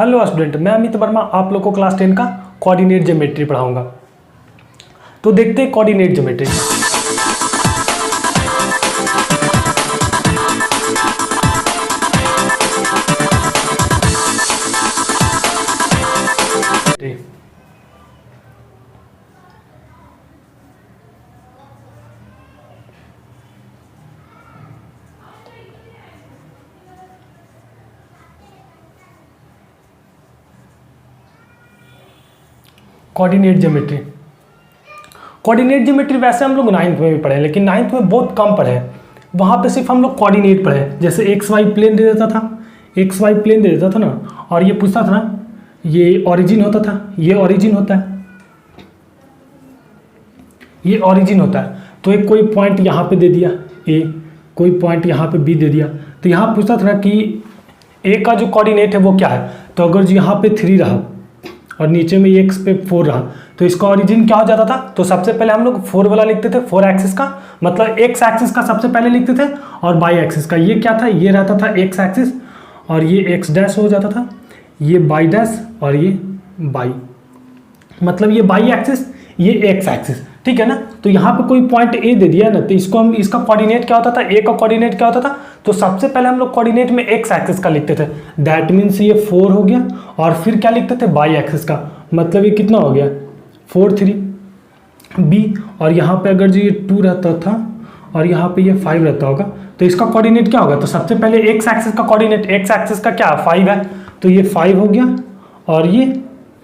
Hello student, मैं अमित वर्मा आप लोग को क्लास 10 का कोऑर्डिनेट ज्योमेट्री पढ़ाऊंगा। तो देखते हैं कोऑर्डिनेट ज्योमेट्री। कोऑर्डिनेट ज्योमेट्री वैसे हम लोग 9th में भी पढ़े हैं, लेकिन 9th में बहुत कम पढ़े हैं। वहाँ पे सिर्फ हम लोग कोऑर्डिनेट पढ़े हैं। जैसे एक्स वाई प्लेन दे देता था ना, और ये पूछता था ना, ये ओरिजिन होता था, ये ओरिजिन होता है, तो एक कोई पॉइंट यहाँ पे दे दिया ए, कोई पॉइंट यहाँ पे बी दे दिया। तो यहाँ पूछता था ना कि ए का जो कोऑर्डिनेट है वो क्या है। तो अगर जो यहाँ पे 3 रहा और नीचे में एक्स पे 4 रहा, तो इसका ओरिजिन क्या हो जाता था। तो सबसे पहले हम लोग 4 वाला लिखते थे, 4 एक्सिस का, मतलब एक्स एक्सिस का सबसे पहले लिखते थे, और बाई एक्सिस का ये क्या था, ये रहता था एक्स एक्सिस, और ये एक्स डैश हो जाता था, ये बाई डैश, और ये बाई, मतलब ये बाई एक्सिस, ये एक्स एक्सिस, ठीक है ना। तो यहाँ पे कोई पॉइंट ए दे दिया ना, तो इसको हम, इसका कोऑर्डिनेट क्या होता था, ए का कोऑर्डिनेट क्या होता था। तो सबसे पहले हम लोग कोऑर्डिनेट में एक्स एक्सिस का लिखते थे, दैट मीन्स ये 4 हो गया, और फिर क्या लिखते थे, बाई एक्सिस का, मतलब ये कितना हो गया 4 3 बी, और यहाँ पे अगर जो ये 2 रहता था और यहाँ पे ये 5 रहता होगा, तो इसका कोऑर्डिनेट क्या होगा। तो सबसे पहले एक्स एक्सिस का कोऑर्डिनेट, एक्स एक्सिस का क्या 5 है, तो ये 5 हो गया, और ये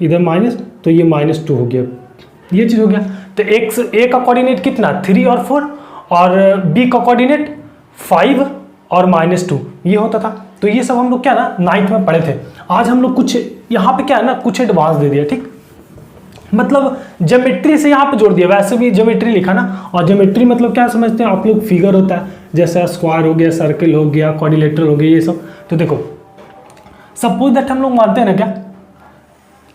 इधर माइनस, तो ये -2 हो गया, ये चीज़ हो गया। तो एक्स ए का कोऑर्डिनेट कितना 3 और 4, और बी का कोऑर्डिनेट 5 और -2 ये होता था। तो ये सब हम लोग क्या ना 9th में पढ़े थे। आज हम लोग कुछ यहाँ पे क्या है ना, कुछ एडवांस दे दिया, ठीक, मतलब ज्योमेट्री से यहाँ पे जोड़ दिया। वैसे भी ज्योमेट्री लिखा ना, और ज्योमेट्री मतलब क्या समझते हैं आप लोग, फिगर होता है, जैसे स्क्वायर हो गया, सर्कल हो गया, क्वाड्रिलेटरल हो गया, ये सब। तो देखो सपोज दैट हम लोग मानते हैं ना क्या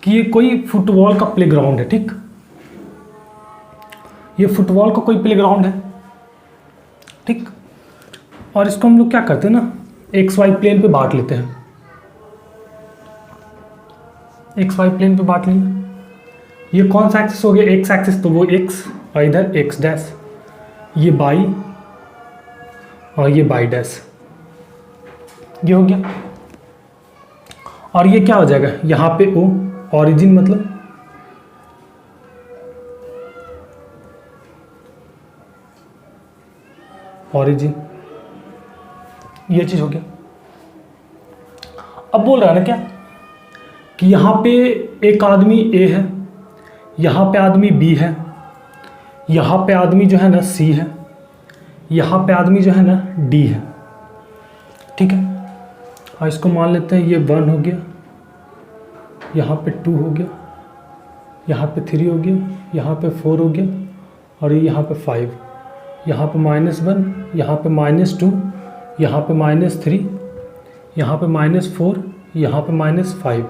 कि ये कोई फुटबॉल का प्लेग्राउंड है, ठीक, ये फुटबॉल का कोई प्लेग्राउंड है, ठीक, और इसको हम लोग क्या करते हैं ना, एक्स वाई प्लेन पे बांट लेते हैं, एक्स वाई प्लेन पे बांट लिया। ये कौन सा एक्सिस हो गया, एक्स एक्सिस, तो वो एक्स, और इधर एक्स डैश, ये बाई, और ये बाई डैश, ये हो गया। और ये क्या हो जाएगा, यहाँ पे ओ, ओरिजिन मतलब ओरिजिन, ये चीज हो गया। अब बोल रहा है ना क्या कि यहाँ पे एक आदमी ए है, यहाँ पे आदमी बी है, यहाँ पे आदमी जो है ना सी है, यहाँ पे आदमी जो है ना डी है, ठीक है। और इसको मान लेते हैं ये 1 हो गया, यहाँ पे 2 हो गया, यहाँ पे 3 हो गया, यहाँ पे 4 हो गया, और ये यहाँ पे 5, यहाँ पे -1, यहाँ पे -2, यहाँ पे -3, यहाँ पे -4, यहाँ पे -5,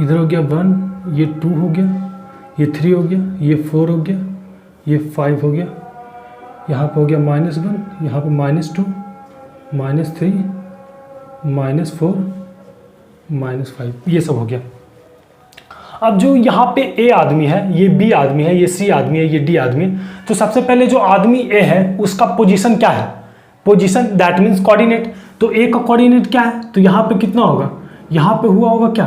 इधर हो गया 1, ये 2 हो गया, ये 3 हो गया, ये 4 हो गया, ये 5 हो गया, यहाँ पे हो गया -1, यहाँ पे -2, -3, -4, -5, ये सब हो गया। अब जो यहाँ पे ए आदमी है, ये बी आदमी है, ये सी आदमी है, ये डी आदमी है, तो सबसे पहले जो आदमी ए है उसका पोजीशन क्या है, पोजीशन दैट मीन्स कोऑर्डिनेट। तो ए का कोऑर्डिनेट क्या है, तो यहाँ पे कितना होगा, यहाँ पे हुआ होगा क्या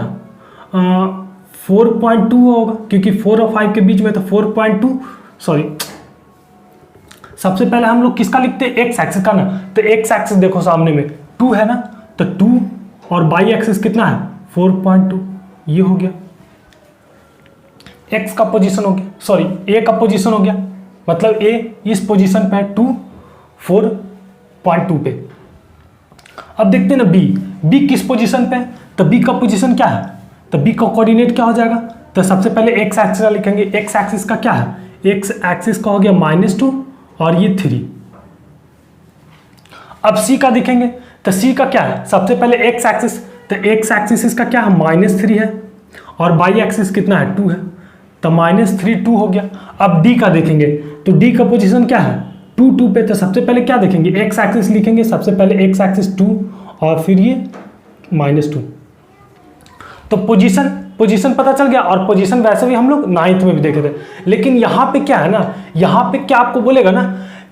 4.2 होगा, क्योंकि 4 और 5 के बीच में, तो 4.2, सॉरी, सबसे पहले हम लोग किसका लिखते हैं, एक्स एक्सिस का ना। तो एक्स एक्सिस देखो सामने में 2 है ना, तो 2, और बाई एक्सिस कितना है 4.2, ये हो गया एक्स का पोजीशन हो गया, सॉरी ए का पोजीशन हो गया, मतलब ए इस पोजीशन पे है 2 4.2 पे। अब देखते हैं ना बी किस पोजीशन पे है, तो बी का पोजीशन क्या है, तो बी का कोऑर्डिनेट क्या हो जाएगा। तो सबसे पहले एक्स एक्सिस लिखेंगे, एक्स एक्सिस का क्या है, एक्स एक्सिस का हो गया -2 और ये 3। अब सी का देखेंगे, तो सी का क्या है, सबसे पहले एक्स एक्सिस, तो एक्स एक्सिस इसका क्या है -3 है, और बाई एक्सिस कितना है 2 है, तो -3 2 हो गया। अब डी का देखेंगे, तो डी का पोजीशन क्या है 2 2 पे, तो सबसे पहले क्या देखेंगे, एक्स एक्सिस लिखेंगे, सबसे पहले एक्स एक्सिस 2 और फिर ये -2, तो पोजीशन पता चल गया, और पोजीशन वैसे भी हम लोग 9th में भी देखे थे। लेकिन यहाँ पे क्या है ना, यहाँ पे क्या आपको बोलेगा ना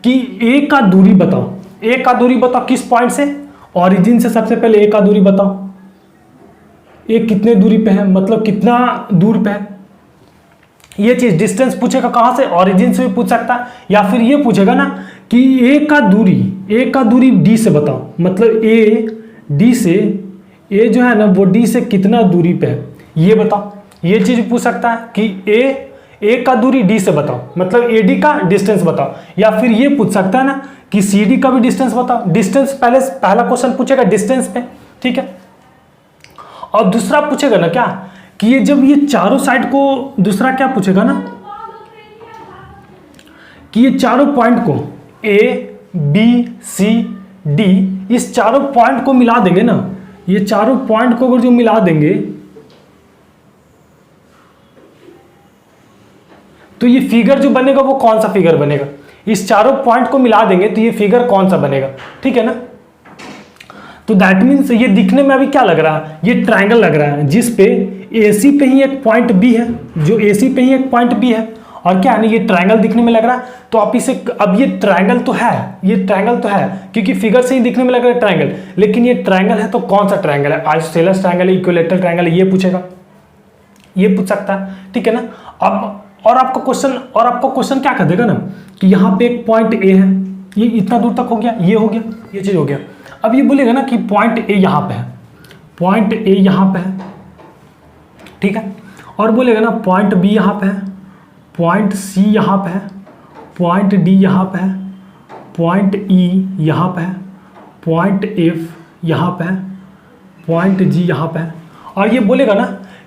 कि ए का दूरी बताओ, ए का दूरी बताओ किस पॉइंट से, ऑरिजिन से सबसे पहले ए का दूरी बताओ, ए कितने दूरी पे है, मतलब कितना दूर पे है। ये चीज डिस्टेंस पूछेगा कहां से, ऑरिजिन से भी पूछ सकता है, या फिर ये पूछेगा ना कि ए का दूरी डी से बताओ, मतलब ए डी से, ए जो है ना वो डी से कितना दूरी पे है ये बताओ। ये चीज पूछ सकता है कि ए का दूरी डी से बताओ, मतलब ए डी का डिस्टेंस बताओ। या फिर ये पूछ सकता है ना कि सी डी का भी डिस्टेंस बताओ। डिस्टेंस पहला क्वेश्चन पूछेगा डिस्टेंस पे, ठीक है। और दूसरा पूछेगा ना क्या कि ये जब ये चारों साइड को, दूसरा क्या पूछेगा ना कि ये चारों पॉइंट को ए बी सी डी, इस चारों पॉइंट को मिला देंगे ना, ये चारों पॉइंट को अगर जो मिला देंगे तो ये फिगर जो बनेगा वो कौन सा फिगर बनेगा, इस चारों पॉइंट को मिला देंगे तो ये फिगर कौन सा बनेगा, ठीक है ना। तो दैट मीन्स ये दिखने में अभी क्या लग रहा है, ये ट्रायंगल लग रहा है जिस पे AC पे ही एक पॉइंट B है, जो AC पे ही एक पॉइंट B है, और क्या है ना ये ट्रायंगल दिखने में लग रहा है। तो आप इसे, अब ये ट्रायंगल तो है, ये ट्रायंगल तो है क्योंकि फिगर से ही दिखने में लग रहा है ट्रायंगल, लेकिन ये ट्रायंगल है तो कौन सा ट्रायंगल है, आइसोसेलेस ट्रायंगल है, इक्विलैटरल ट्रायंगल है, ये पूछेगा, ये पूछ सकता है, ठीक है ना। अब और आपका क्वेश्चन क्या कर देगा ना कि यहाँ पे एक पॉइंट A है, ये इतना दूर तक हो गया, ये हो गया, ये चीज हो गया। अब ये बोलेगा ना कि पॉइंट A यहाँ पे है, पॉइंट A यहाँ पे है, ठीक है, और बोलेगा ना पॉइंट B यहाँ पे है, पॉइंट C यहाँ पे है, पॉइंट D यहाँ पे है, पॉइंट E यहाँ पे है, पॉइंट F यहाँ पे है, पॉइंट G यहाँ पे है। और ये बोलेगा ना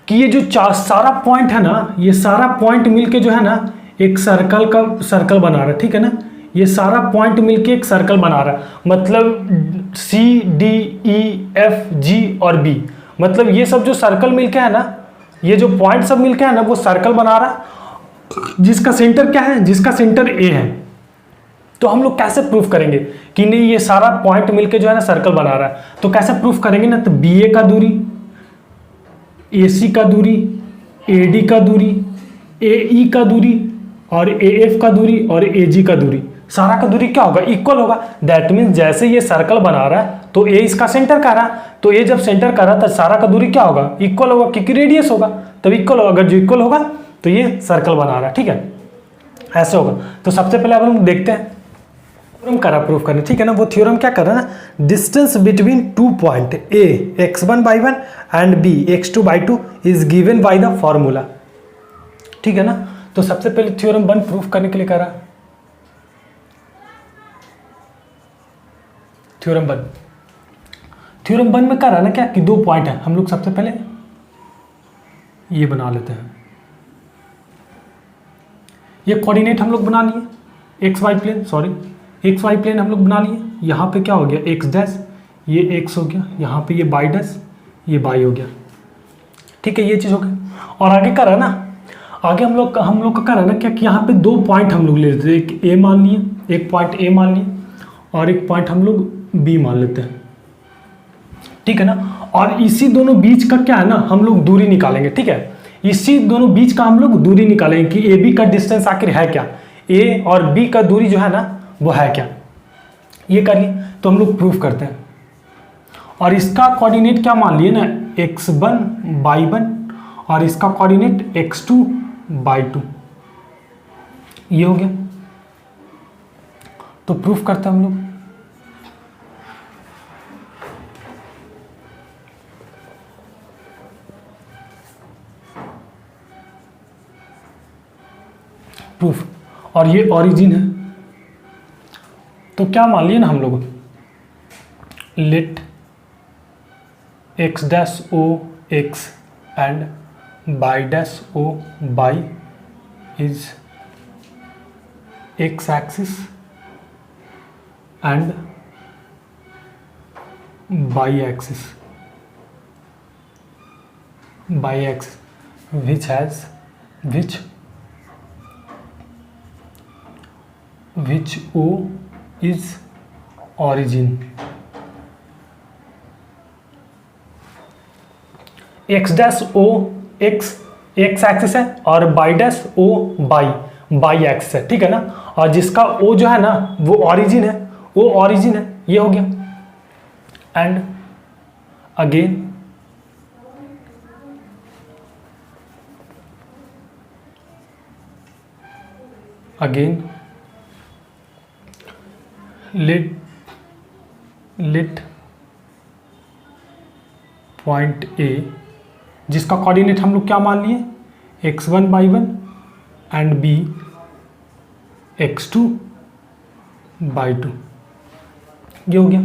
कि ये जो सारा पॉइंट है ना, ये सारा पॉइंट मिलके जो है ना एक सर्कल बना रहा है, ठीक है ना। ये सारा पॉइंट मिलके एक सर्कल बना रहा है, मतलब C D E F G और B, मतलब ये सब जो सर्कल मिलके है ना, ये जो पॉइंट सब मिलके है ना वो सर्कल बना रहा है, जिसका सेंटर क्या है, जिसका सेंटर A है। तो हम लोग कैसे प्रूफ करेंगे कि नहीं ये सारा पॉइंट मिलके जो है ना सर्कल बना रहा है, तो कैसे प्रूफ करेंगे ना, तो BA का दूरी, AC का दूरी, AD का दूरी, AE का दूरी, और AF का दूरी, और AG का दूरी, सारा का दूरी क्या होगा, इक्वल होगा। दैट मीन्स जैसे ये सर्कल बना रहा है तो A इसका सेंटर कर रहा है, तो A जब सेंटर कर रहा है तो सारा का दूरी क्या होगा, इक्वल होगा, क्योंकि रेडियस होगा तब इक्वल होगा। अगर जो इक्वल होगा तो ये सर्कल बना रहा है, ठीक है, ऐसे होगा। तो सबसे पहले अब हम देखते हैं थ्योरम करा प्रूफ करने, ठीक है ना। वो थ्योरम क्या कर रहा है ना, distance between two point A x1/1 and B x2/2 is given by the formula, ठीक है ना। तो सबसे पहले थ्योरम 1 प्रूफ करने के लिए करा थ्योरम 1 में करा ना क्या कि दो पॉइंट है, हम लोग सबसे पहले ये बना लेते हैं, ये कोऑर्डिनेट हम लोग बना लिए, एक्स वाई प्लेन हम लोग बना लिए। यहाँ पे क्या हो गया, एक्स डैश, ये एक्स हो गया, यहाँ पे ये बाई डैश, ये बाई हो गया, ठीक है, ये चीज़ हो गई। और आगे करा ना, आगे हम लोग का करा ना क्या कि यहाँ पे दो पॉइंट हम लोग ले लेते हैं, एक ए मान लिए, एक पॉइंट ए मान लिए, और एक पॉइंट हम लोग बी मान लेते हैं, ठीक है ना। और इसी दोनों बीच का क्या है ना हम लोग दूरी निकालेंगे, ठीक है, इसी दोनों बीच का हम लोग दूरी निकालेंगे कि ए बी का डिस्टेंस आखिर है क्या, ए और बी का दूरी जो है ना वो है क्या, ये करिए। तो हम लोग प्रूफ करते हैं, और इसका कोऑर्डिनेट क्या मान लिए ना, x1/1, और इसका कोऑर्डिनेट x2/2, ये हो गया। तो प्रूफ करते हैं हम लोग, प्रूफ, और ये ओरिजिन है। तो क्या मान लिए ना हम लोग, let x dash O X and Y dash O Y is x axis and Y axis which O is origin। X dash O X axis है और Y dash O Y axis है, ठीक है ना। और जिसका ओ जो है ना वो ऑरिजिन है, वो ऑरिजिन है, ये हो गया। And again let point A, जिसका कोऑर्डिनेट हम लोग क्या मान लिए, x1 y1 and b x2 y2, ये हो गया,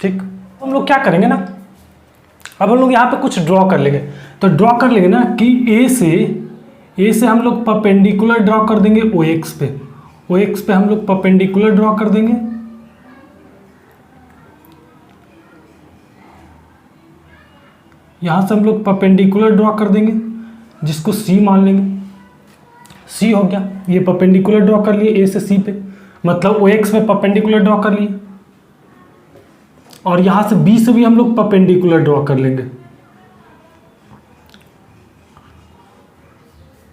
ठीक। हम लोग क्या करेंगे ना, अब हम लोग यहाँ पे कुछ ड्रॉ कर लेंगे। तो ड्रॉ कर लेंगे ना कि ए से हम लोग परपेंडिकुलर ड्रॉ कर देंगे OX पे हम लोग परपेंडिकुलर ड्रॉ कर देंगे। यहाँ से हम लोग परपेंडिकुलर ड्रॉ कर देंगे, जिसको C मान लेंगे, C हो गया। ये परपेंडिकुलर ड्रॉ कर लिए A से C पे, मतलब OX पे परपेंडिकुलर ड्रॉ कर लिए। और यहाँ से B से भी हम लोग परपेंडिकुलर ड्रॉ कर लेंगे,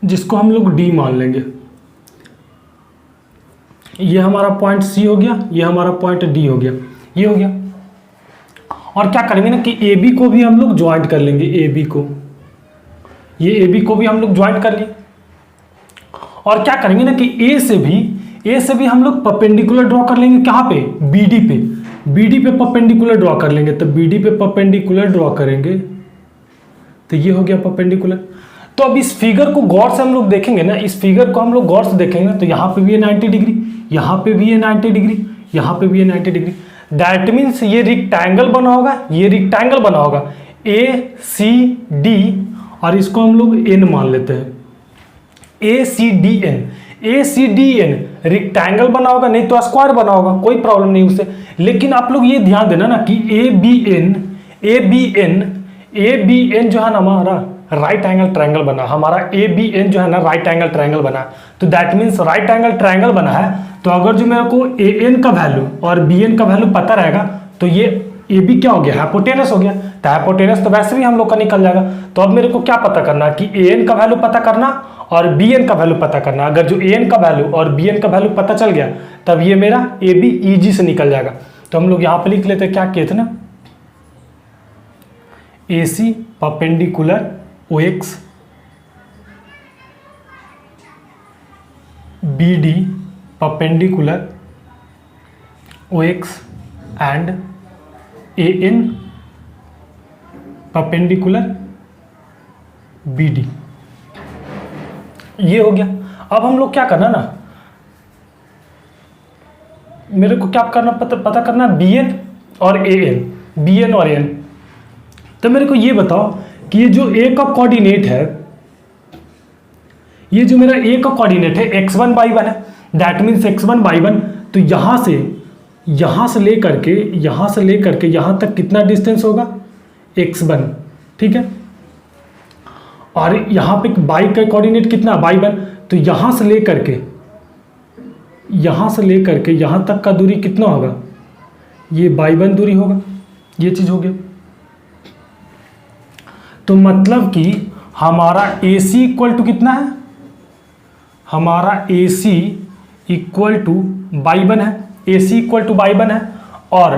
जिसको हम लोग D मान लेंगे। ये हमारा पॉइंट C हो गया, ये हमारा पॉइंट D हो गया, ये हो गया। और क्या करेंगे ना कि AB को भी हम लोग ज्वाइंट कर लेंगे, AB को, ये AB को भी हम लोग ज्वाइंट कर लिए। और क्या करेंगे ना कि A से भी हम लोग परपेंडिकुलर ड्रॉ कर लेंगे, कहाँ पे, BD पे परपेंडिकुलर ड्रॉ कर लेंगे। तो BD पे परपेंडिकुलर ड्रॉ करेंगे तो ये हो गया परपेंडिकुलर। तो अब इस फिगर को गौर से हम लोग देखेंगे ना, इस फिगर को हम लोग गौर से देखेंगे तो यहाँ पे भी है 90 डिग्री, यहाँ पे भी है 90 डिग्री, यहाँ पे भी है 90 डिग्री। दैट मीन्स ये रिक्टेंगल बना होगा, ये रिक्टेंगल बना होगा ACD, और इसको हम लोग N मान लेते हैं, ACDN रिक्टेंगल बना होगा, नहीं तो स्क्वायर बना होगा, कोई प्रॉब्लम नहीं उससे। लेकिन आप लोग ये ध्यान देना ना कि ABN जो है ना हमारा राइट एंगल ट्रायंगल बना, हमारा ABN जो है ना राइट एंगल ट्रायंगल बना। तो that means right angle triangle बना है, तो अगर जो मेरे को AN का वैल्यू और BN का वैल्यू पता रहेगा तो ये AB क्या हो गया, हाइपोटेनस हो गया। तो हाइपोटेनस तो वैसे भी हम लोग का निकल जाएगा। तो अब मेरे को क्या पता करना कि AN का वैल्यू पता करना और BN का वैल्यू पता करना। अगर जो AN का वैल्यू और BN का वैल्यू पता चल गया तब ये मेरा AB EG से निकल जाएगा। तो हम लोग यहाँ पे लिख लेते हैं, क्या किए थे ना, AC perpendicular OX, BD perpendicular OX and AN perpendicular BD, ये हो गया। अब हम लोग क्या करना ना, मेरे को क्या करना पता करना BN और AN। तो मेरे को ये बताओ कि ये जो A का कोऑर्डिनेट है, ये जो मेरा A का कोऑर्डिनेट है x1 y1 है, दैट मीन्स x1 y1। तो यहाँ से लेकर के यहाँ तक कितना डिस्टेंस होगा, x1, ठीक है। और यहाँ पे y का कोऑर्डिनेट कितना, y1। तो यहाँ से लेकर के यहाँ तक का दूरी कितना होगा, ये y1 दूरी होगा, ये चीज़ हो गया। तो मतलब कि हमारा AC इक्वल टू कितना है, हमारा AC इक्वल टू y1 है, AC इक्वल टू y1 है, और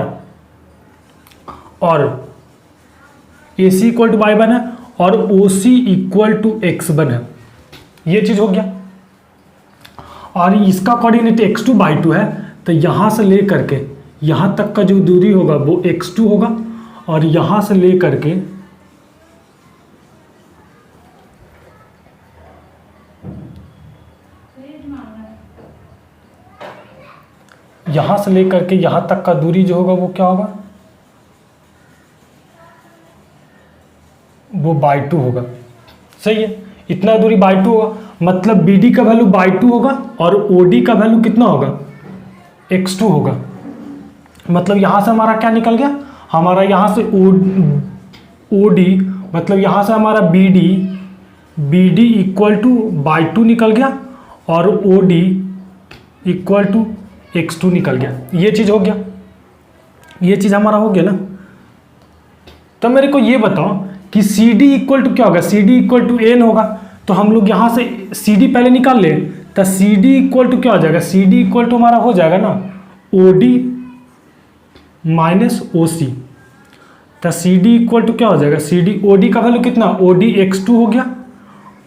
AC इक्वल टू y1 है और OC इक्वल टू x1 है, ये चीज हो गया। और इसका कोऑर्डिनेट x2 y2 है, तो यहाँ से लेकर के यहाँ तक का जो दूरी होगा वो x2 होगा, और यहाँ से लेकर के यहाँ तक का दूरी जो होगा वो क्या होगा, वो by2 होगा, सही है। इतना दूरी by2 होगा, मतलब BD का वैल्यू by2 होगा और OD का वैल्यू कितना होगा, x2 होगा। मतलब यहाँ से हमारा क्या निकल गया, हमारा यहाँ से OD, मतलब यहाँ से हमारा BD इक्वल टू by2 निकल गया और OD इक्वल टू x2 निकल गया, ये चीज़ हो गया, ये चीज़ हमारा हो गया ना। तो मेरे को ये बताओ कि सी डी इक्वल टू क्या होगा, C D equal to N होगा। तो हम लोग यहाँ से सी डी पहले निकाल ले, तो सी डी इक्वल टू क्या हो जाएगा, सी डी इक्वल टू हमारा हो जाएगा ना ओ डी माइनस ओ सी। तो सी डी इक्वल टू क्या हो जाएगा, सी डी ओ डी का वैल्यू कितना, ओ डी x2 हो गया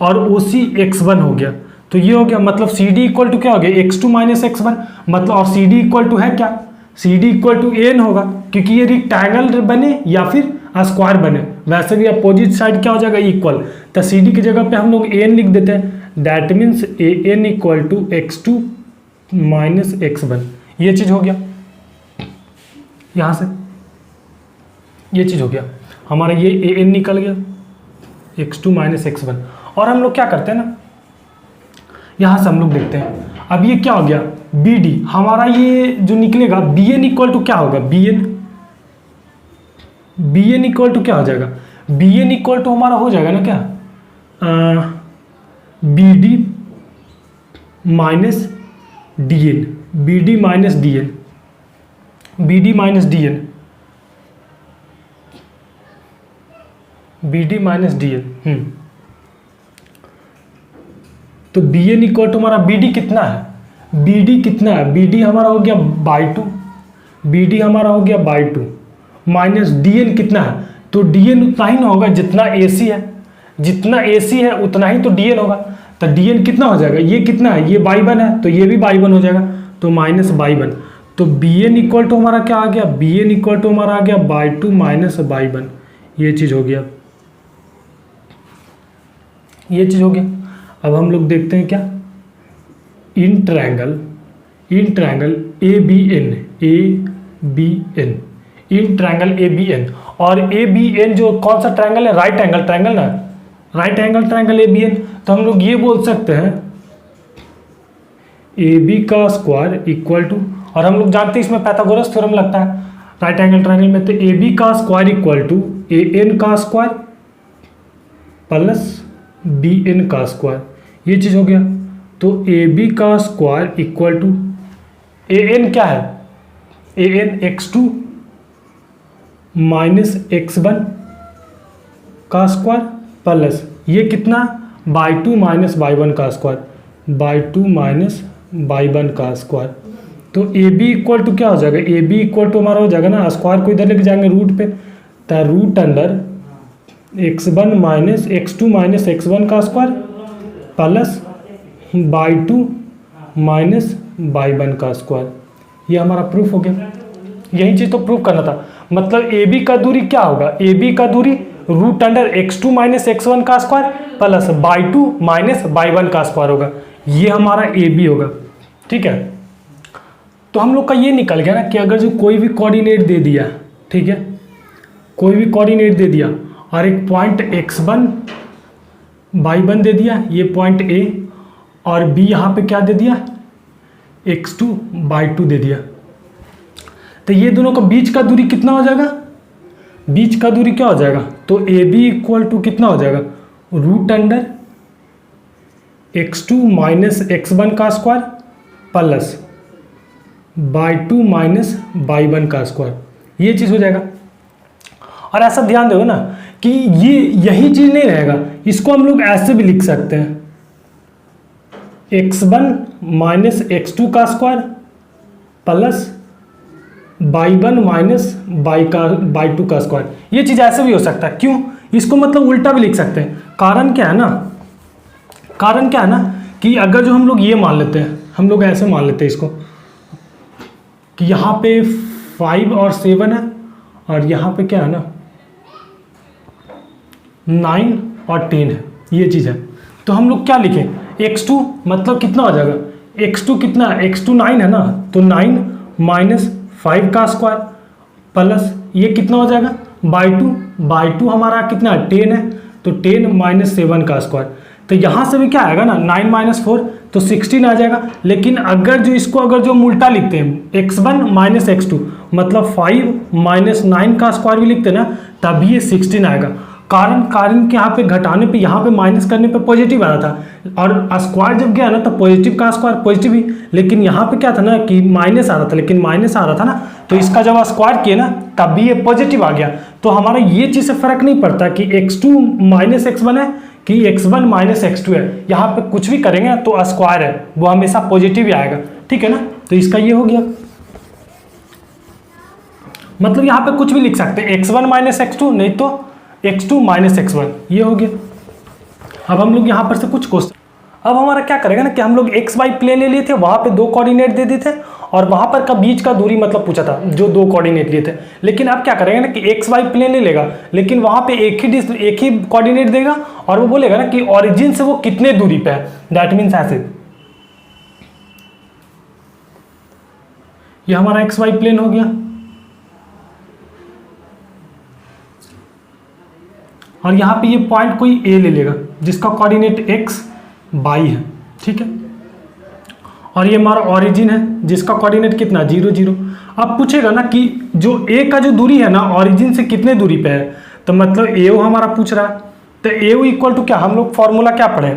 और ओ सी x1 हो गया। तो ये हो गया, मतलब सी डी इक्वल टू क्या हो गया, x2 माइनस x1, मतलब और सी डी इक्वल टू है क्या, C D equal to N होगा, क्योंकि ये रिक्टेंगल बने या फिर स्क्वायर बने, वैसे भी अपोजिट साइड क्या हो जाएगा, इक्वल। तो सी डी की जगह पे हम लोग एन लिख देते हैं, that means A N equal to x2 minus x1। ये चीज़ हो गया, यहाँ से ये चीज़ हो गया हमारा, ये ए एन निकल गया x2 माइनस x1। और हम लोग क्या करते हैं ना, यहाँ से हम लोग देखते हैं, अब ये क्या हो गया बी डी, हमारा ये जो निकलेगा बी एन इक्वल टू क्या होगा, बी एन इक्वल टू क्या हो जाएगा, बी एन इक्वल टू हमारा हो जाएगा ना क्या, B D minus D N, B D minus D N, B D minus D N, B D minus D N. तो बी एन इक्वल टू हमारा बी डी कितना है, बी डी कितना है, बी डी हमारा हो गया बाई टू, बी डी हमारा हो गया by two minus D N कितना है, तो डी एन उतना ही ना होगा जितना ए सी है, जितना ए सी है उतना ही तो डी एन होगा। तो डी एन कितना हो जाएगा, ये कितना है, ये बाई वन है, तो ये भी बाई वन हो जाएगा, तो माइनस बाई वन। तो बी एन इक्वल टू हमारा क्या आ गया, बी एन इक्वल टू हमारा आ गया by two minus Y one. ये चीज़ हो गया, ये चीज़ हो गया। अब हम लोग देखते हैं क्या, in triangle A B N, in triangle A B N, और ए बी एन जो कौन सा ट्रायंगल है, राइट एंगल ट्रायंगल ना, right angle triangle A B N. तो हम लोग ये बोल सकते हैं ए बी का स्क्वायर इक्वल टू, और हम लोग जानते हैं इसमें पाइथागोरस थ्योरम लगता है राइट एंगल ट्रायंगल में, तो ए बी का square equal to A N का स्क्वायर प्लस बी एन का स्क्वायर। ये चीज़ हो गया। तो ए बी का square equal to A N क्या है, A N x2 minus x1 का स्क्वायर प्लस ये कितना Y two minus Y one का square, Y two minus Y one का स्क्वायर। तो ए बी इक्वल टू क्या हो जाएगा, ए बी इक्वल टू हमारा हो जाएगा ना, स्क्वायर को इधर लेके जाएंगे रूट पे, तो root under x1 minus x2 minus x1 का square plus by two minus Y one का स्क्वायर। ये हमारा प्रूफ हो गया। यही चीज़ तो प्रूफ करना था, मतलब ए बी का दूरी क्या होगा, ए बी का दूरी root under x2 minus x1 का square plus by two minus Y one का स्क्वायर होगा। ये हमारा ए बी होगा, ठीक है। तो हम लोग का ये निकल गया ना कि अगर जो कोई भी कोऑर्डिनेट दे दिया, ठीक है, कोई भी कोऑर्डिनेट दे दिया और एक पॉइंट x1 बाई वन दे दिया, ये पॉइंट ए, और बी यहाँ पे क्या दे दिया, x2 बाई टू दे दिया, तो ये दोनों का बीच का दूरी कितना हो जाएगा, बीच का दूरी क्या हो जाएगा, तो ए बी इक्वल टू कितना हो जाएगा, root under x2 minus x1 का square plus by two minus Y one का स्क्वायर। ये चीज़ हो जाएगा। और ऐसा ध्यान दो ना कि ये यही चीज़ नहीं रहेगा, इसको हम लोग ऐसे भी लिख सकते हैं, x1 माइनस x2 का square plus by one minus by two का स्क्वायर। ये चीज़ ऐसे भी हो सकता है। क्यों, इसको मतलब उल्टा भी लिख सकते हैं। कारण क्या है ना, कारण क्या है ना कि अगर जो हम लोग ये मान लेते हैं, हम लोग ऐसे मान लेते हैं इसको कि यहाँ पे 5 और 7 है और यहाँ पे क्या है ना 9 और 10 है, ये चीज़ है। तो हम लोग क्या लिखें, x2 मतलब कितना हो जाएगा, x2 कितना है, x2 9 है ना, तो 9 माइनस 5 का स्क्वायर प्लस ये कितना हो जाएगा बाई टू हमारा कितना है 10 है, तो 10 माइनस 7 का स्क्वायर। तो यहाँ से भी क्या आएगा ना 9 माइनस 4 तो 16 आ जाएगा। लेकिन अगर जो इसको अगर जो हम उल्टा लिखते हैं x1 माइनस x2 मतलब 5 माइनस 9 का स्क्वायर भी लिखते हैं ना, तभी ये 16 आएगा। कारण के यहाँ पे घटाने पे यहाँ पे माइनस करने पे पॉजिटिव आ रहा था, और स्क्वायर जब गया ना तो पॉजिटिव का स्क्वायर पॉजिटिव ही, लेकिन यहाँ पे क्या था ना कि माइनस आ रहा था, लेकिन माइनस आ रहा था ना तो इसका जब स्क्वायर किए ना तब भी ये पॉजिटिव आ गया। तो हमारा ये चीज़ से फर्क नहीं पड़ता कि x2 माइनस x1 है कि x1 माइनस x2 है, यहाँ पे कुछ भी करेंगे तो स्क्वायर है वो हमेशा पॉजिटिव ही आएगा, ठीक है ना। तो इसका ये हो गया, मतलब यहाँ पे कुछ भी लिख सकते हैं, x1 माइनस x2 नहीं तो x2 माइनस x1, ये हो गया। अब हम लोग यहाँ पर से कुछ क्वेश्चन, अब हमारा क्या करेगा ना कि हम लोग एक्स वाई प्लेन ले लिए थे, वहाँ पे 2 कोऑर्डिनेट दे दिए थे और वहाँ पर का बीच का दूरी मतलब पूछा था जो 2 कोऑर्डिनेट लिए थे। लेकिन अब क्या करेगा ना कि एक्स वाई प्लेन ले लेगा, लेकिन वहाँ पे एक ही कोऑर्डिनेट देगा और वो बोलेगा ना कि ऑरिजिन से वो कितने दूरी पे है। दैट मीन्स ऐसे, ये हमारा एक्स वाई प्लेन हो गया और यहाँ पे ये पॉइंट कोई ए ले लेगा जिसका कोऑर्डिनेट एक्स वाई है, ठीक है। और ये हमारा ऑरिजिन है जिसका कोऑर्डिनेट कितना 0 0। अब पूछेगा ना कि जो ए का जो दूरी है ना ऑरिजिन से कितने दूरी पे है, तो मतलब ए हमारा पूछ रहा है, तो ए इक्वल टू क्या, हम लोग फॉर्मूला क्या पढ़े,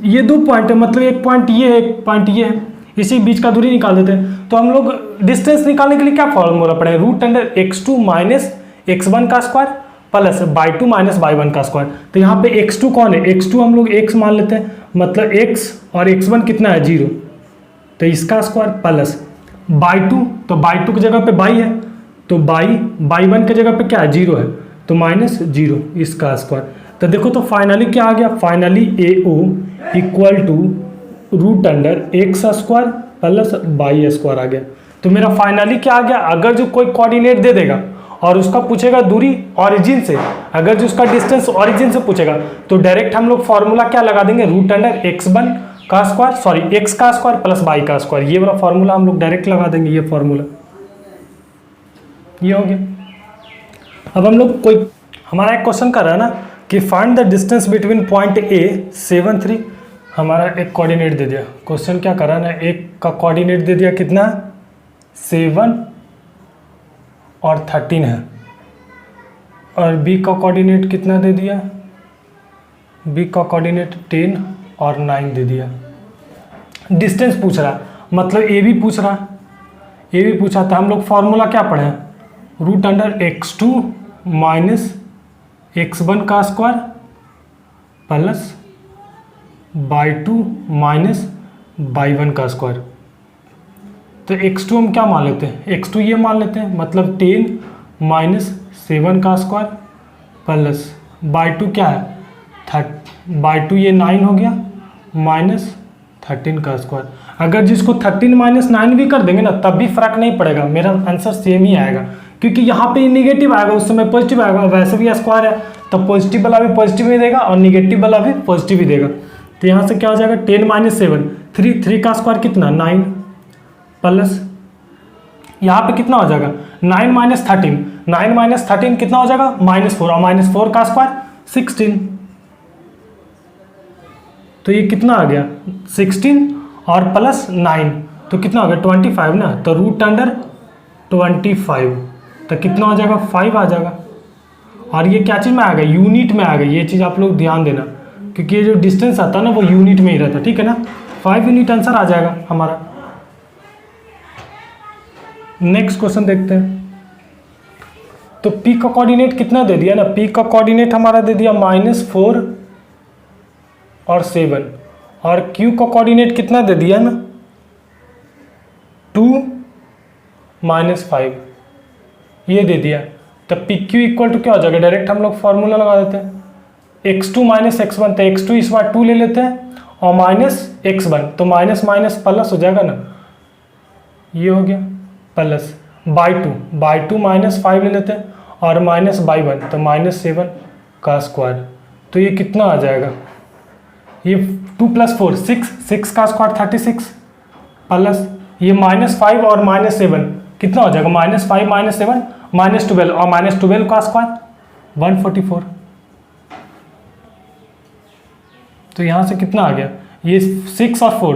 ये 2 पॉइंट है, मतलब एक पॉइंट ये है एक पॉइंट ये है, इसी बीच का दूरी निकाल देते हैं। तो हम लोग डिस्टेंस निकालने के लिए क्या फॉर्मूला पढ़े, √x2 माइनस x1 का square plus y2 minus y1 का स्क्वायर। तो यहाँ पे x2 कौन है, x2 हम लोग x मान लेते हैं, मतलब x और x1 कितना है 0, तो इसका स्क्वायर प्लस y2, तो y2 की जगह पे y है तो y1 की जगह पे क्या है 0 है तो माइनस 0 इसका स्क्वायर। तो देखो तो फाइनली क्या आ गया, finally AO equal to √x square plus y square आ गया। तो मेरा फाइनली क्या आ गया, अगर जो कोई कोऑर्डिनेट दे देगा और उसका पूछेगा दूरी ऑरिजिन से, अगर जो उसका डिस्टेंस ऑरिजिन से पूछेगा तो डायरेक्ट हम लोग फॉर्मूला क्या लगा देंगे, √x1 का स्क्वायर सॉरी x का स्क्वायर प्लस y का स्क्वायर, ये वाला फॉर्मूला हम लोग डायरेक्ट लगा देंगे, ये फॉर्मूला ये हो गया। अब हम लोग कोई हमारा एक क्वेश्चन कर रहा है ना कि find the distance between point A 7 3, हमारा एक कोऑर्डिनेट दे दिया, क्वेश्चन क्या कर रहा है ना, एक का कोऑर्डिनेट दे दिया कितना 7 और 13 है और B का कोऑर्डिनेट कितना दे दिया, B का कोऑर्डिनेट 10 और 9 दे दिया। डिस्टेंस पूछ रहा मतलब ए भी पूछ रहा, ए भी पूछा था, हम लोग फॉर्मूला क्या पढ़े √x2 माइनस x1 का square plus y2 minus y1 का स्क्वायर। तो x2 हम क्या मान लेते हैं, x2 ये मान लेते हैं, मतलब 10 माइनस 7 का स्क्वायर प्लस y2 क्या है y2 ये 9 हो गया माइनस 13 का स्क्वायर। अगर जिसको 13 माइनस 9 भी कर देंगे ना तब भी फर्क नहीं पड़ेगा, मेरा आंसर सेम ही आएगा, क्योंकि यहाँ पे नेगेटिव आएगा उस समय पॉजिटिव आएगा, वैसे भी स्क्वायर है तो पॉजिटिव वाला भी पॉजिटिव ही देगा और निगेटिव वाला भी पॉजिटिव ही देगा। तो यहाँ से क्या हो जाएगा 10 माइनस 7 3 का स्क्वायर कितना 9 प्लस यहाँ पे कितना हो जाएगा 9 माइनस 13 कितना हो जाएगा -4 और -4 का स्क्वायर 16। तो ये कितना आ गया 16 और प्लस 9 तो कितना हो गया 25 ना, तो √25 तो कितना हो जाएगा 5 आ जाएगा। और ये क्या चीज़ में आ गया, यूनिट में आ गई, ये चीज़ आप लोग ध्यान देना क्योंकि ये जो डिस्टेंस आता है ना वो यूनिट में ही रहता है, ठीक है ना। 5 यूनिट आंसर आ जाएगा हमारा। नेक्स्ट क्वेश्चन देखते हैं। तो P का कोऑर्डिनेट कितना दे दिया ना, P का कोऑर्डिनेट हमारा दे दिया -4 और 7 और Q का कोऑर्डिनेट कितना दे दिया ना 2 -5 ये दे दिया। तो PQ इक्वल टू क्या हो जाएगा, डायरेक्ट हम लोग फॉर्मूला लगा देते हैं x2 माइनस x1, तो x2 इस बार 2 ले लेते हैं और माइनस x1 तो माइनस माइनस प्लस हो जाएगा ना, ये हो गया प्लस बाई टू माइनस 5 ले लेते हैं और माइनस बाई1 तो -7 का स्क्वायर। तो ये कितना आ जाएगा, ये 2 + 4 6 का स्क्वायर 36 प्लस ये -5 और -7 कितना हो जाएगा -5 -7 -12 और -12 का स्क्वायर 144। तो यहाँ से कितना आ गया, ये 6 और 4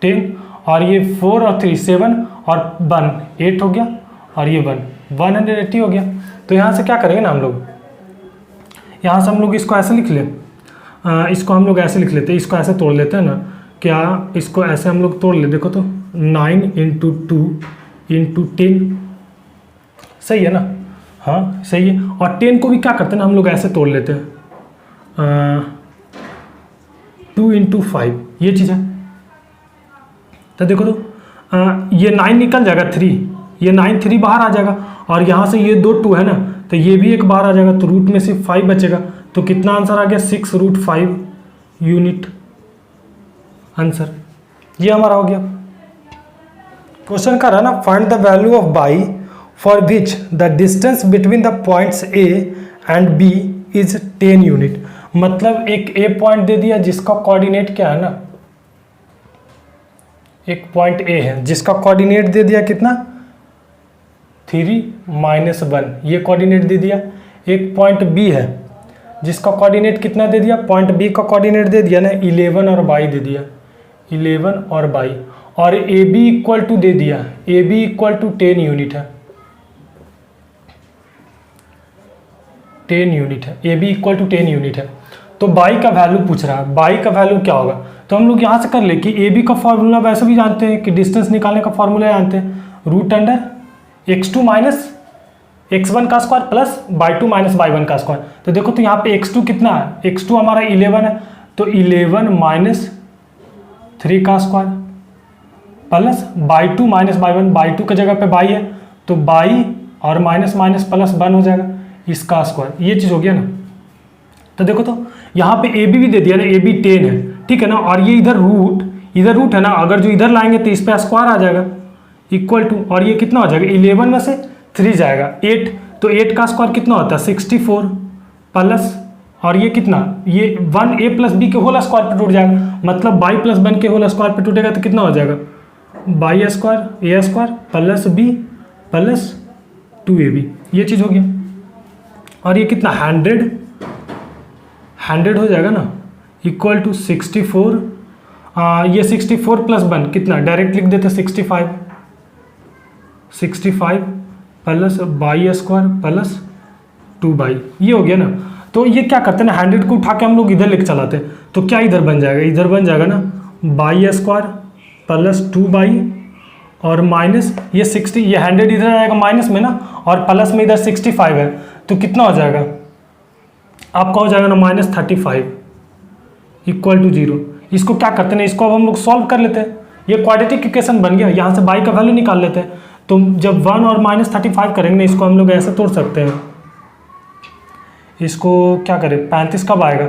10 और ये 4 और 3 7 और 1 8 हो गया और ये 180 हो गया। तो यहाँ से क्या करेंगे ना हम लोग, यहाँ से हम लोग इसको ऐसे लिख लें, इसको हम लोग ऐसे लिख लेते हैं, इसको ऐसे तोड़ लेते हैं ना, क्या इसको ऐसे हम लोग तोड़ ले, देखो तो 9 × 2 इंटू 10, सही है ना? हाँ सही है। और 10 को भी क्या करते हैं ना हम लोग ऐसे तोड़ लेते हैं, 2 इंटू 5, ये चीज़ है। तो देखो तो ये 9 निकल जाएगा, 3, ये 9 3 बाहर आ जाएगा, और यहाँ से ये 2 2 है ना, तो ये भी एक बाहर आ जाएगा, तो रूट में सिर्फ 5 बचेगा। तो कितना आंसर आ गया? 6√5 यूनिट आंसर। ये हमारा हो गया। क्वेश्चन का रहा ना, find the value of Y for which the distance between the points A and B is 10 unit. मतलब एक ए पॉइंट दे दिया जिसका कोऑर्डिनेट क्या है ना, एक पॉइंट ए है जिसका कोऑर्डिनेट दे दिया कितना, 3 - 1, ये कोऑर्डिनेट दे दिया। एक पॉइंट बी है जिसका कोऑर्डिनेट कितना दे दिया, पॉइंट बी का कोऑर्डिनेट दे दिया ना 11 और 22 दे दिया, 11 और 22, और ए बी इक्वल टू दे दिया, A B equal to 10 unit है, 10 यूनिट है, A B equal to 10 unit है। तो बाई का वैल्यू पूछ रहा है, बाई का वैल्यू क्या होगा? तो हम लोग यहाँ से कर ले कि ए बी का फॉर्मूला वैसे भी जानते हैं कि डिस्टेंस निकालने का फॉर्मूला जानते हैं, √x2 माइनस x1 का square plus y2 minus y1 का स्क्वायर। तो देखो तो यहाँ पे x2 कितना है, x2 हमारा 11 है, तो 11 माइनस 3 का square plus y2 minus y1, y2 की जगह पे y है, तो y और माइनस माइनस प्लस 1 हो जाएगा, इसका स्क्वायर। ये चीज़ हो गया ना। तो देखो तो यहाँ पे ए बी भी दे दिया ना, ए बी 10 है, ठीक है ना, और ये इधर रूट है ना, अगर जो इधर लाएंगे तो इस पर स्क्वायर आ जाएगा इक्वल टू, और ये कितना हो जाएगा, 11 में से 3 जाएगा 8, तो 8 का स्क्वायर कितना होता है 64 प्लस, और ये कितना, ये 1a प्लस बी के होल स्क्वायर पे टूट जाएगा, मतलब y प्लस 1 के होल स्क्वायर पे टूटेगा तो कितना हो जाएगा, y square a square plus b plus 2ab, ये चीज़ हो गया। और ये कितना 100 हो जाएगा ना, इक्वल टू 64, ये 64 प्लस 1 कितना, डायरेक्ट लिख देते 65 plus y square plus 2y, ये हो गया ना। तो ये क्या करते हैं ना, 100 को उठा के हम लोग इधर लेके चलाते हैं, तो क्या इधर बन जाएगा, इधर बन जाएगा ना y स्क्वायर प्लस 2y और माइनस ये 60, ये 100 इधर आएगा माइनस में ना, और प्लस में इधर 65 है, तो कितना हो जाएगा आपका, हो जाएगा ना -35 इक्वल टू 0। इसको क्या करते हैं, इसको अब हम लोग सॉल्व कर लेते हैं, ये क्वाड्रेटिक इक्वेशन बन गया। यहाँ से बाई का वैल्यू निकाल लेते हैं, तो जब 1 और -35 करेंगे इसको हम लोग ऐसे तोड़ सकते हैं, इसको क्या करें, 35 कब आएगा,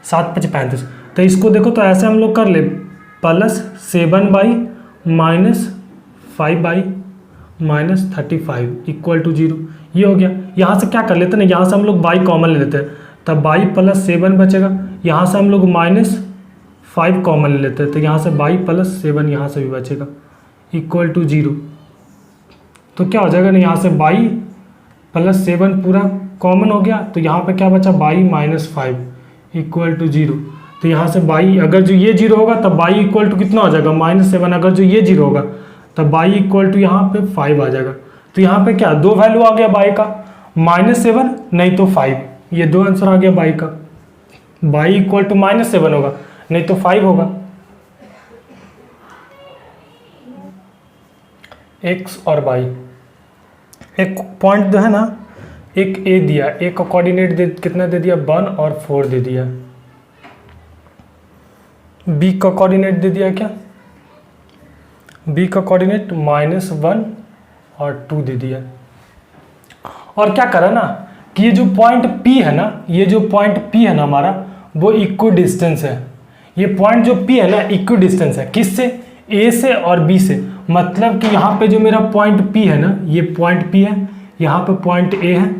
7 × 5 = 35, तो इसको देखो तो ऐसे हम लोग कर ले +7/- -5/- -35 इक्वल टू 0, ये हो गया। यहाँ से क्या कर लेते हैं ना, यहाँ से हम लोग बाई कॉमन ले लेते हैं, तब बाई प्लस 7 बचेगा, यहाँ से हम लोग -5 कॉमन ले लेते हैं, तो यहाँ से बाई प्लस 7 यहाँ से भी बचेगा इक्वल टू 0। तो क्या हो जाएगा ना, यहाँ से बाई प्लस 7 पूरा कॉमन हो गया, तो यहाँ पे क्या बचा, बाई -5 इक्वल टू 0। तो यहाँ से बाई, अगर जो ये 0 होगा तब बाई इक्वल टू कितना हो जाएगा -7, अगर जो ये 0 होगा तब बाई इक्वल टू यहाँ पे 5 आ जाएगा। तो यहाँ पे क्या, 2 वैल्यू आ गया बाई का, -7 नहीं तो 5, ये 2 आंसर आ गया बाई का। बाई इक्वल टू -7 होगा नहीं तो 5 होगा। एक्स और बाई, एक पॉइंट जो है ना, एक ए दिया, ए का कोऑर्डिनेट कितना दे दिया, 1 और 4 दे दिया, बी का कोऑर्डिनेट दे दिया क्या, बी का कोऑर्डिनेट -1 और 2 दे दिया। और क्या करा ना कि ये जो पॉइंट P है ना, ये जो पॉइंट P है ना हमारा, वो इक्वल डिस्टेंस है। ये पॉइंट जो P है ना इक्वल डिस्टेंस है, किससे, A से और B से। मतलब कि यहाँ पे जो मेरा पॉइंट P है ना, ये पॉइंट P है, यहाँ पे पॉइंट A है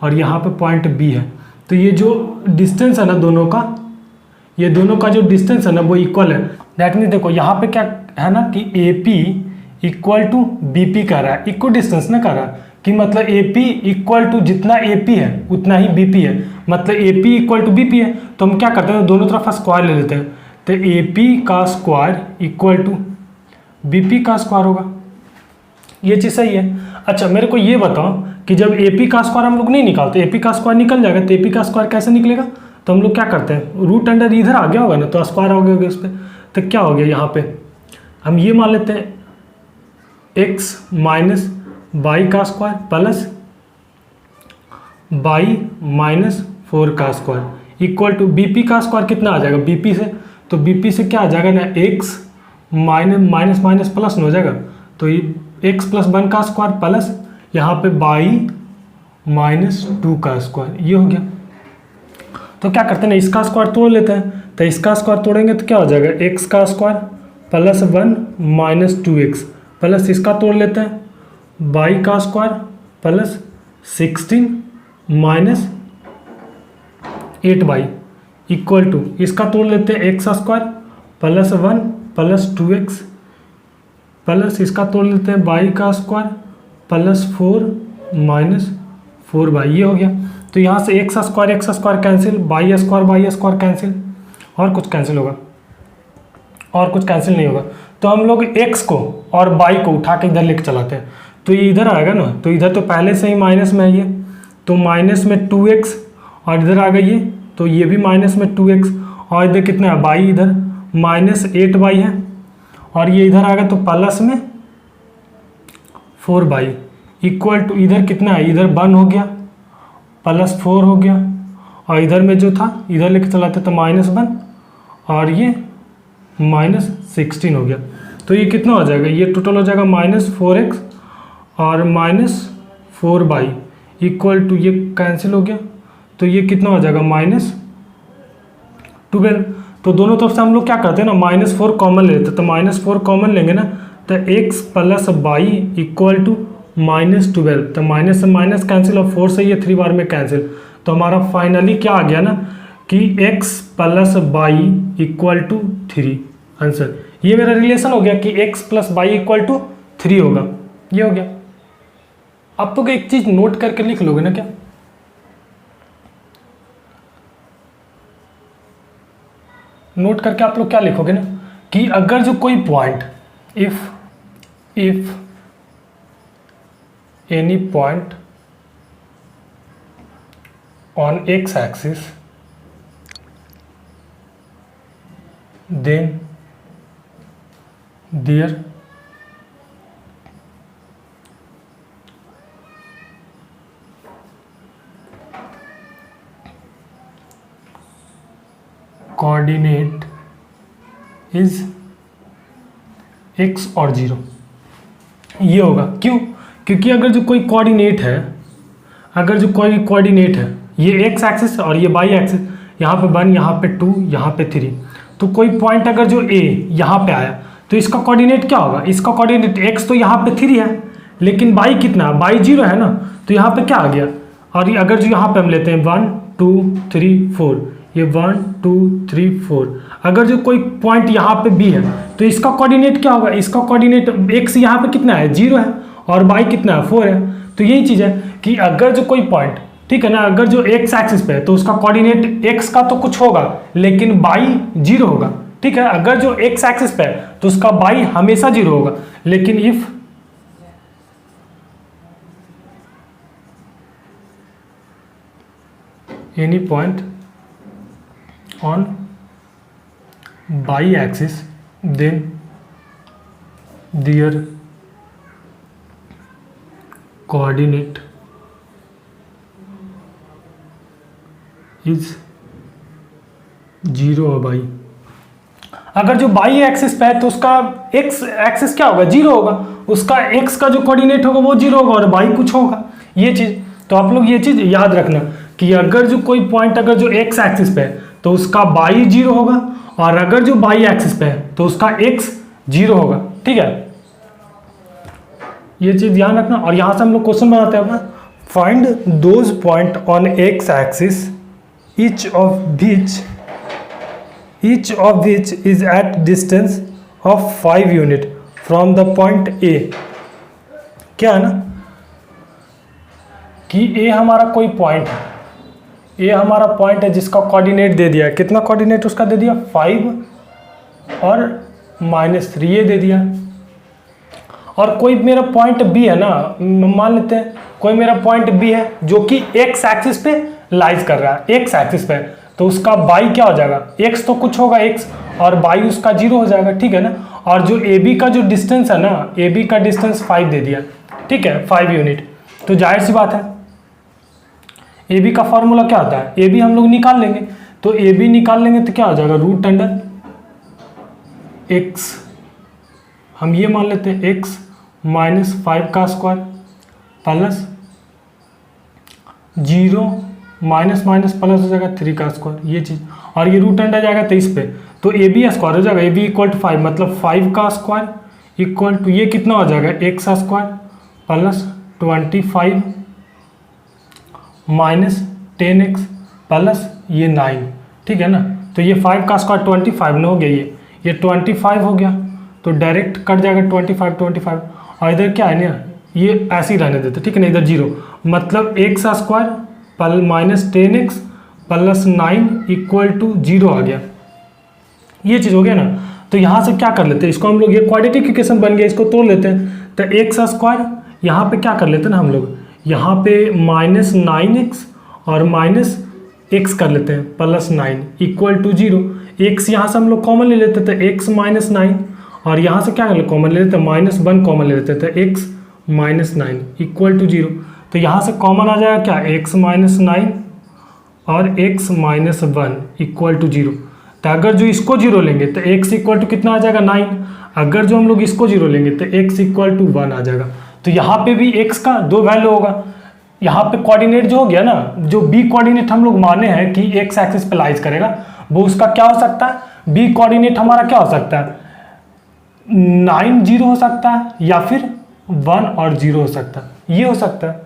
और यहाँ पे पॉइंट B है। तो ये जो डिस्टेंस है ना दोनों का, ये दोनों का जो डिस्टेंस है ना वो इक्वल है। दैट मीन्स देखो यहाँ पे क्या है ना कि AP इक्वल टू BP कह रहा है, इक्वल डिस्टेंस ना कह रहा है कि मतलब AP इक्वल टू जितना AP है उतना ही BP है, मतलब AP इक्वल टू BP है। तो हम क्या करते हैं, दोनों तरफ स्क्वायर ले लेते हैं, तो AP का स्क्वायर इक्वल टू BP का स्क्वायर होगा। ये चीज़ सही है। अच्छा मेरे को ये बताओ कि जब AP का स्क्वायर हम लोग नहीं निकालते, AP का स्क्वायर निकल जाएगा, तो AP का स्क्वायर कैसे निकलेगा, तो हम लोग क्या करते हैं, रूट अंडर इधर आ गया होगा ना, तो स्क्वायर हो गया होगा इस पर। तो क्या हो गया यहाँ पे, हम ये मान लेते हैं x माइनस बाई का स्क्वायर प्लस बाई माइनस 4 का स्क्वायर इक्वल टू बीपी का स्क्वायर कितना आ जाएगा बीपी से, तो बीपी से क्या आ जाएगा ना x माइनस माइनस प्लस हो जाएगा, तो ये x प्लस 1 का स्क्वायर प्लस यहाँ पे बाई माइनस 2 का स्क्वायर, ये हो गया। तो क्या करते हैं ना, इसका स्क्वायर तोड़ लेते हैं, तो इसका स्क्वायर तोड़ेंगे तो क्या हो जाएगा x का square plus 1 minus 2x plus इसका तोड़ लेते हैं बाई का square plus 16 minus 8y equal to इसका तोड़ लेते हैं x square plus 1 plus 2x plus इसका तोड़ लेते हैं बाई का स्क्वायर प्लस 4 माइनस 4y, ये हो गया। तो यहाँ से x square cancel, by square cancel, और कुछ कैंसिल होगा और कुछ कैंसिल नहीं होगा। तो हम लोग x को और बाई को उठा के इधर लेके चलाते हैं, तो ये इधर आएगा ना, तो इधर तो पहले से ही माइनस में है ये, तो माइनस में 2x और इधर आ गई ये, तो ये भी माइनस में 2x और इधर कितना है बाई, इधर माइनस 8y है और ये इधर आ गया तो प्लस में 4y इक्वल टू इधर कितना है, इधर 1 हो गया प्लस 4 हो गया और इधर में जो था इधर लेके चलाते तो माइनस 1 और ये माइनस 16 हो गया। तो ये कितना हो जाएगा, ये टोटल हो जाएगा माइनस 4x और माइनस 4y इक्वल टू ये कैंसिल हो गया, तो ये कितना हो जाएगा माइनस 12। तो दोनों तरफ से हम लोग क्या करते हैं ना, माइनस 4 कॉमन लेते हैं, तो माइनस 4 कॉमन लेंगे ना, तो x plus Y equal to minus 12, तो माइनस से माइनस कैंसिल और 4 से ये 3 बार में कैंसिल, तो हमारा फाइनली क्या आ गया ना कि x plus Y equal to 3 answer. ये मेरा रिलेशन हो गया कि x plus Y equal to 3 होगा, ये हो गया। आप तो एक चीज नोट करके लिख लोगे ना क्या, नोट करके आप लोग क्या लिखोगे ना कि अगर जो कोई point if any point on x axis then their coordinate is x और 0, ये होगा। क्यों, क्योंकि अगर जो कोई कोऑर्डिनेट है, अगर जो कोई कोऑर्डिनेट है ये x एक्सिस और ये y एक्सिस, यहाँ पे 1 यहाँ पे 2 यहाँ पे 3, तो कोई पॉइंट अगर जो a यहाँ पे आया तो इसका कोऑर्डिनेट क्या होगा, इसका कोऑर्डिनेट x तो यहाँ पे 3 है लेकिन y कितना है, y 0 है ना, तो यहाँ पे क्या आ गया। और ये अगर जो यहाँ पे हम लेते हैं 1 2 3 4, ये 1 2 3 4, अगर जो कोई पॉइंट यहाँ पे b है तो इसका कोऑर्डिनेट क्या होगा, इसका कोऑर्डिनेट x यहाँ पे कितना है 0 है और y कितना है 4 है। तो यही चीज़ है कि अगर जो कोई पॉइंट, ठीक है ना, अगर जो x एक्सिस पे है तो उसका कोऑर्डिनेट x का तो कुछ होगा लेकिन y 0 होगा, ठीक है। अगर जो x एक्सिस पे है तो उसका y हमेशा 0 होगा, लेकिन if any point on y axis then their coordinate is 0 Y, अगर जो बाई एक्सिस पे है तो उसका x एक्सिस क्या होगा 0 होगा, उसका x का जो कोऑर्डिनेट होगा वो 0 होगा और बाई कुछ होगा, ये चीज़। तो आप लोग ये चीज़ याद रखना कि अगर जो कोई पॉइंट अगर जो x एक्सिस पे है तो उसका बाई 0 होगा और अगर जो बाई एक्सिस पे है तो उसका x 0 होगा, ठीक है। ये चीज़ ध्यान रखना। और यहाँ से हम लोग क्वेश्चन बनाते हैं अपना, find those point on x axis each of which is at distance of 5 unit from the point A। क्या है ना कि A हमारा कोई पॉइंट है, A हमारा पॉइंट है जिसका कोऑर्डिनेट दे दिया, कितना कोऑर्डिनेट उसका दे दिया 5 और -3 ये दे दिया। और कोई मेरा पॉइंट B है ना, मान लेते हैं कोई मेरा पॉइंट B है जो कि x एक्सिस पे लाइज कर रहा है, x एक्सिस पे, तो उसका बाई क्या हो जाएगा, x तो कुछ होगा x और बाई उसका 0 हो जाएगा, ठीक है ना। और जो ए बी का जो डिस्टेंस है ना, ए बी का डिस्टेंस 5 दे दिया, ठीक है, 5 यूनिट। तो जाहिर सी बात है ए बी का फॉर्मूला क्या होता है, ए बी हम लोग निकाल लेंगे। तो ए बी निकाल लेंगे तो क्या हो जाएगा, रूट अंडर एक्स, हम ये मान लेते हैं एक्स माइनस 5 का square plus 0 minus minus plus हो जाएगा 3 का स्क्वायर, ये चीज़, और ये रूट अंडर जाएगा 23 पे, तो ए बी स्क्वायर हो जाएगा, ए बी इक्वल टू 5, मतलब 5 का स्क्वायर इक्वल टू ये कितना हो जाएगा, x square plus 25 minus 10x plus ये 9, ठीक है ना। तो ये 5 का स्क्वायर 25 ना हो गया, ये 25 हो गया, तो डायरेक्ट कट जाएगा 25, और इधर क्या है ना, ये ऐसे ही रहने देते, ठीक है ना, इधर 0, मतलब X square plus minus 10x plus 9 equal to 0 आ गया, ये चीज़ हो गया ना। तो यहाँ से क्या कर लेते हैं, इसको हम लोग, ये क्वाड्रेटिक इक्वेशन बन गया, इसको तोड़ लेते हैं। तो एक्स स्क्वायर यहाँ पे क्या कर लेते हैं ना हम लोग, यहाँ पे माइनस 9x और माइनस x कर लेते हैं प्लस 9 इक्वल टू 0, एक्स यहाँ से हम लोग कॉमन ले लेते थे, एक्स माइनस 9, और यहाँ से क्या कर लेते कॉमन ले लेते हैं, -1 कॉमन ले लेते थे, एक्स माइनस 9 इक्वल टू 0। तो यहाँ से कॉमन आ जाएगा क्या, एक्स माइनस 9 और एक्स माइनस 1 इक्वल टू 0। तो अगर जो इसको 0 लेंगे तो x इक्वल टू कितना आ जाएगा 9, अगर जो हम लोग इसको 0 लेंगे तो x इक्वल टू 1 आ जाएगा। तो यहाँ पे भी x का 2 वैल्यू होगा, यहाँ पे कोऑर्डिनेट जो हो गया ना, जो b कोऑर्डिनेट हम लोग माने हैं कि x एक्सिस पे लाइज करेगा, वो उसका क्या हो सकता है, b कोऑर्डिनेट हमारा क्या हो सकता है, 9 0 हो सकता है, या फिर 1 और 0 हो सकता है, ये हो सकता है।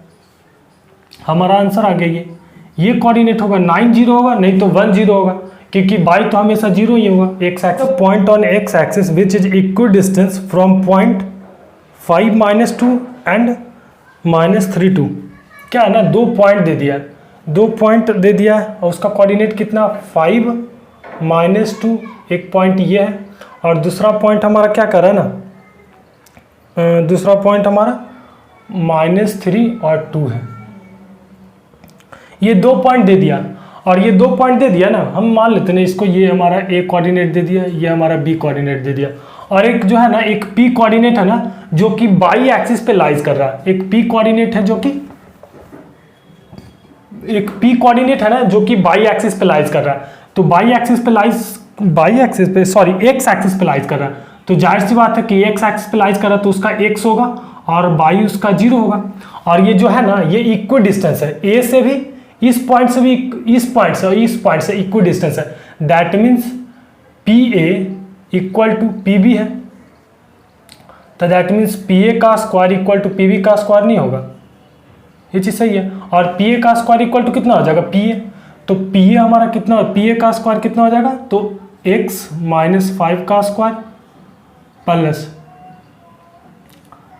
हमारा आंसर आ गया ये कोऑर्डिनेट होगा 9 0 होगा, नहीं तो 1 0 होगा, क्योंकि बाई तो हमेशा 0 ही होगा। X axis point on x axis which is equal distance from point 5 -2 and -3 2, क्या है ना, 2 पॉइंट दे दिया, 2 पॉइंट दे दिया और उसका कोऑर्डिनेट कितना 5 -2, एक पॉइंट ये है, और दूसरा पॉइंट हमारा क्या कर रहा है ना, दूसरा पॉइंट हमारा -3 और 2 है। ये 2 पॉइंट दे दिया, और ये 2 पॉइंट दे दिया ना, हम मान लेते हैं इसको, ये हमारा ए कोऑर्डिनेट दे दिया, ये हमारा बी कोऑर्डिनेट दे दिया, और एक जो है ना, एक पी कोऑर्डिनेट है ना, जो कि बाई एक्सिस पे लाइज कर रहा है, एक पी कोऑर्डिनेट है जो कि, एक पी कोऑर्डिनेट है ना जो कि बाई एक्सिस पे लाइज कर रहा है। तो बाई एक्सिस पे सॉरी एक्स एक्सिस पे लाइज कर रहा है, तो जाहिर सी बात है कि एक्स एक्सिस पे लाइज कर रहा है तो उसका एक्स होगा और बाई उसका 0 होगा। और ये जो है ना, ये इक्वल डिस्टेंस है, ए से भी, इस पॉइंट से भी, इस पॉइंट से इक्वल डिस्टेंस है, that means P A equal to P B है। तो दैट मीन्स पी ए का square equal to P B का स्क्वायर नहीं होगा, ये चीज़ सही है। और पी ए का स्क्वायर इक्वल टू कितना हो जाएगा, पी ए, तो पी ए हमारा कितना, पी ए का स्क्वायर कितना हो जाएगा, तो एक्स माइनस 5 का स्क्वायर प्लस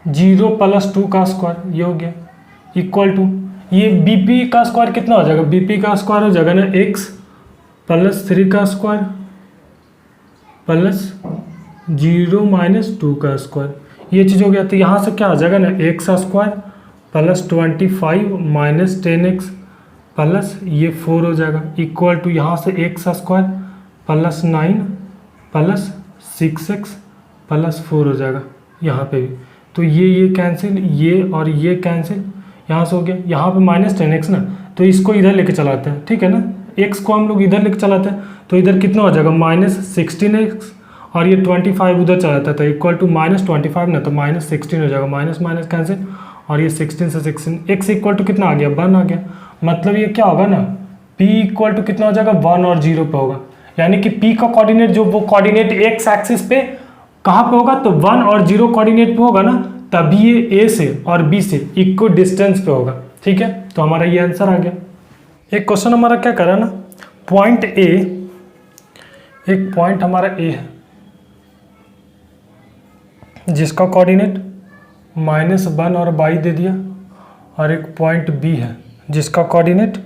0 + 2 का स्क्वायर, ये हो गया इक्वल टू, ये बीपी का स्क्वायर कितना हो जाएगा, बीपी का स्क्वायर हो जाएगा ना एक्स प्लस 3 का स्क्वायर प्लस 0 - 2 का स्क्वायर, ये चीज़ हो गया। तो यहाँ से क्या आ जाएगा ना, x square plus 25 minus 10x plus ये 4 हो जाएगा इक्वल टू, यहाँ से x square plus 9 plus 6x plus 4 हो जाएगा यहाँ पे भी। तो ये कैंसिल, ये और ये कैंसिल, यहाँ से हो गया, यहाँ पे -10x ना, तो इसको इधर लेके चलाते हैं, ठीक है ना, x को हम लोग इधर लेके चलाते हैं, तो इधर कितना हो जाएगा -16x, और ये 25 उधर चला जाता है इक्वल टू -25 ना, तो -16 हो जाएगा, माइनस माइनस कैंसिल, और ये 16 से 16 x इक्वल टू कितना आ गया, 1 आ गया। मतलब ये क्या होगा ना, p इक्वल टू कितना हो जाएगा, 1 और 0 पे होगा, यानी कि p का कोऑर्डिनेट जो वो कोऑर्डिनेट x एक्सिस पे कहाँ पे होगा, तो 1 और 0 कोऑर्डिनेट पे होगा ना, तभी ये a से और b से इक्वल डिस्टेंस पे होगा, ठीक है। तो हमारा ये आंसर आ गया। एक क्वेश्चन हमारा क्या करा ना, पॉइंट a, एक पॉइंट हमारा a है जिसका कोऑर्डिनेट -1 और 22 दे दिया, और एक पॉइंट b है जिसका कोऑर्डिनेट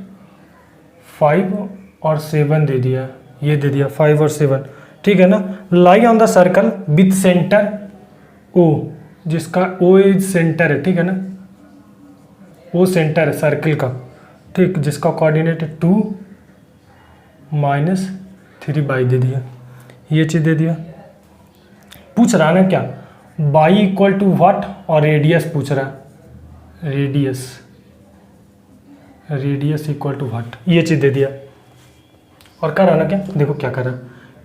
5 और 7 दे दिया, ये दे दिया 5 और 7, ठीक है ना। Lie on the circle with centre O, जिसका O इज सेंटर है, ठीक है ना, O सेंटर है सर्कल का, ठीक, जिसका कोऑर्डिनेट 2 - 3/2 दे दिया, ये चीज़ दे दिया। पूछ रहा है ना क्या, बाई इक्वल टू व्हाट, और रेडियस पूछ रहा है, रेडियस इक्वल टू व्हाट, ये चीज़ दे दिया। और कर रहा ना क्या, देखो क्या कर रहा